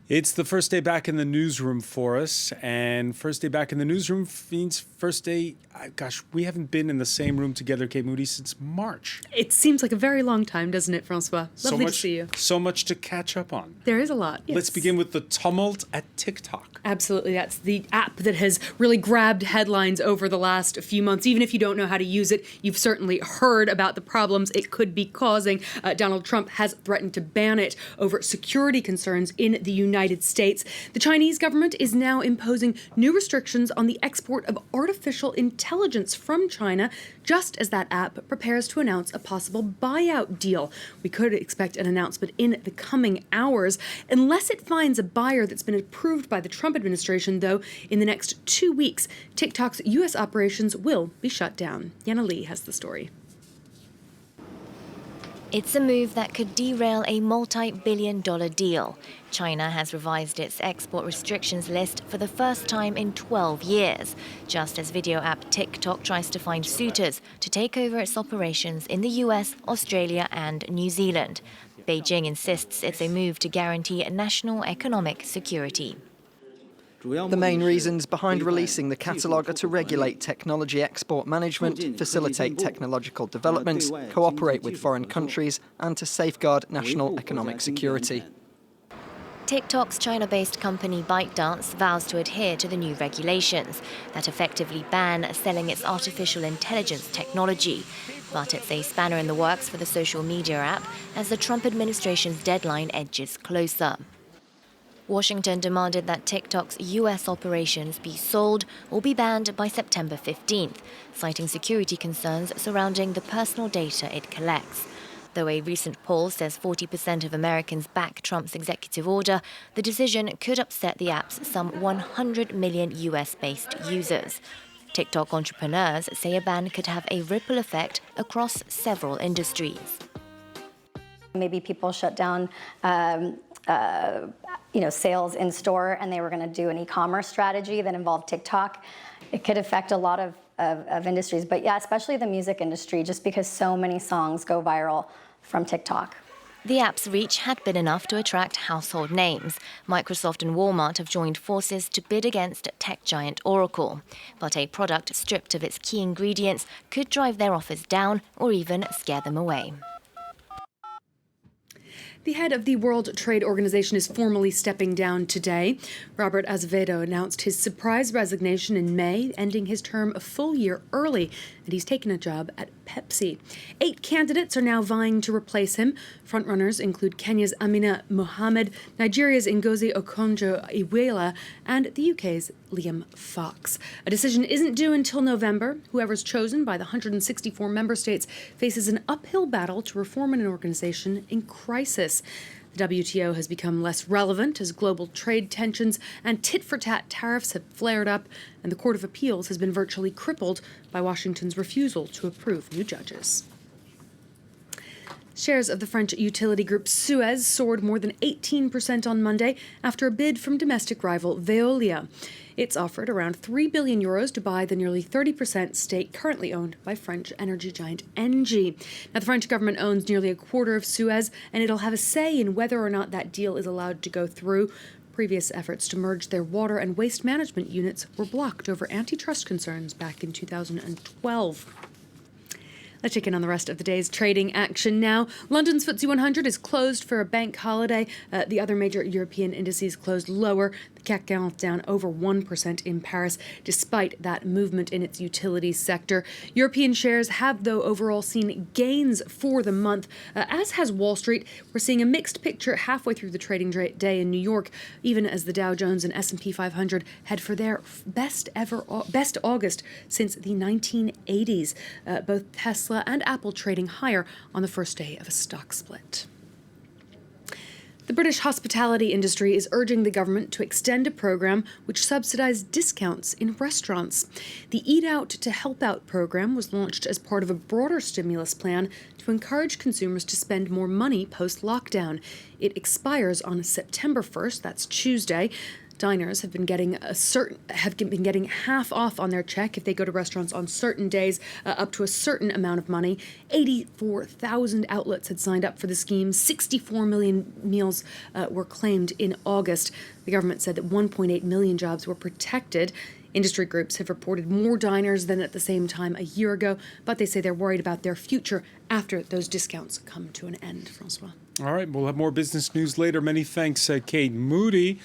It's the first day back in the newsroom for us, and first day back in the newsroom means first day, we haven't been in the same room together, Kate Moody, since March. It seems like a very long time, doesn't it, Francois? Lovely to see you. So much to catch up on. There is a lot, yes. Let's begin with the tumult at TikTok. Absolutely. That's the app that has really grabbed headlines over the last few months. Even if you don't know how to use it, you've certainly heard about the problems it could be causing. Donald Trump has threatened to ban it over security concerns in the United States. The Chinese government is now imposing new restrictions on the export of artificial intelligence from China, just as that app prepares to announce a possible buyout deal. We could expect an announcement in the coming hours, unless it finds a buyer that's been approved by the Trump administration, though. In the next 2 weeks, TikTok's U.S. operations will be shut down. Yana Lee has the story. It's a move that could derail a multi-billion-dollar deal. China has revised its export restrictions list for the first time in 12 years, just as video app TikTok tries to find suitors to take over its operations in the US, Australia and New Zealand. Beijing insists it's a move to guarantee national economic security. The main reasons behind releasing the catalogue are to regulate technology export management, facilitate technological development, cooperate with foreign countries, and to safeguard national economic security. TikTok's China-based company ByteDance vows to adhere to the new regulations that effectively ban selling its artificial intelligence technology. But it's a spanner in the works for the social media app as the Trump administration's deadline edges closer. Washington demanded that TikTok's U.S. operations be sold or be banned by September 15th, citing security concerns surrounding the personal data it collects. Though a recent poll says 40% of Americans back Trump's executive order, the decision could upset the app's some 100 million U.S.-based users. TikTok entrepreneurs say a ban could have a ripple effect across several industries. Maybe people shut down sales in store, and they were going to do an e-commerce strategy that involved TikTok. It could affect a lot of industries, but yeah, especially the music industry, just because so many songs go viral from TikTok. The app's reach had been enough to attract household names. Microsoft and Walmart have joined forces to bid against tech giant Oracle. But a product stripped of its key ingredients could drive their offers down or even scare them away. The head of the World Trade Organization is formally stepping down today. Robert Azevedo announced his surprise resignation in May, ending his term a full year early, and he's taken a job at Pepsi. 8 candidates are now vying to replace him. Frontrunners include Kenya's Amina Mohamed, Nigeria's Ngozi Okonjo-Iweala, and the UK's Liam Fox. A decision isn't due until November. Whoever's chosen by the 164 member states faces an uphill battle to reform an organization in crisis. The WTO has become less relevant as global trade tensions and tit-for-tat tariffs have flared up, and the Court of Appeals has been virtually crippled by Washington's refusal to approve new judges. Shares of the French utility group Suez soared more than 18% on Monday after a bid from domestic rival Veolia. It's offered around €3 billion to buy the nearly 30% stake currently owned by French energy giant Engie. Now, the French government owns nearly a quarter of Suez, and it'll have a say in whether or not that deal is allowed to go through. Previous efforts to merge their water and waste management units were blocked over antitrust concerns back in 2012. Let's check in on the rest of the day's trading action now. London's FTSE 100 is closed for a bank holiday. The other major European indices closed lower. The CAC 40 down over 1% in Paris, despite that movement in its utilities sector. European shares have, though, overall seen gains for the month, as has Wall Street. We're seeing a mixed picture halfway through the trading day in New York, even as the Dow Jones and S&P 500 head for their best August since the 1980s. Both Tesla and Apple trading higher on the first day of a stock split. The British hospitality industry is urging the government to extend a program which subsidized discounts in restaurants. The Eat Out to Help Out program was launched as part of a broader stimulus plan to encourage consumers to spend more money post-lockdown. It expires on September 1st, that's Tuesday. Diners have been getting half off on their check if they go to restaurants on certain days, up to a certain amount of money. 84,000 outlets had signed up for the scheme. 64 million meals were claimed in August. The government said that 1.8 million jobs were protected. Industry groups have reported more diners than at the same time a year ago, but they say they're worried about their future after those discounts come to an end, Francois. All right, we'll have more business news later. Many thanks, Kate Moody.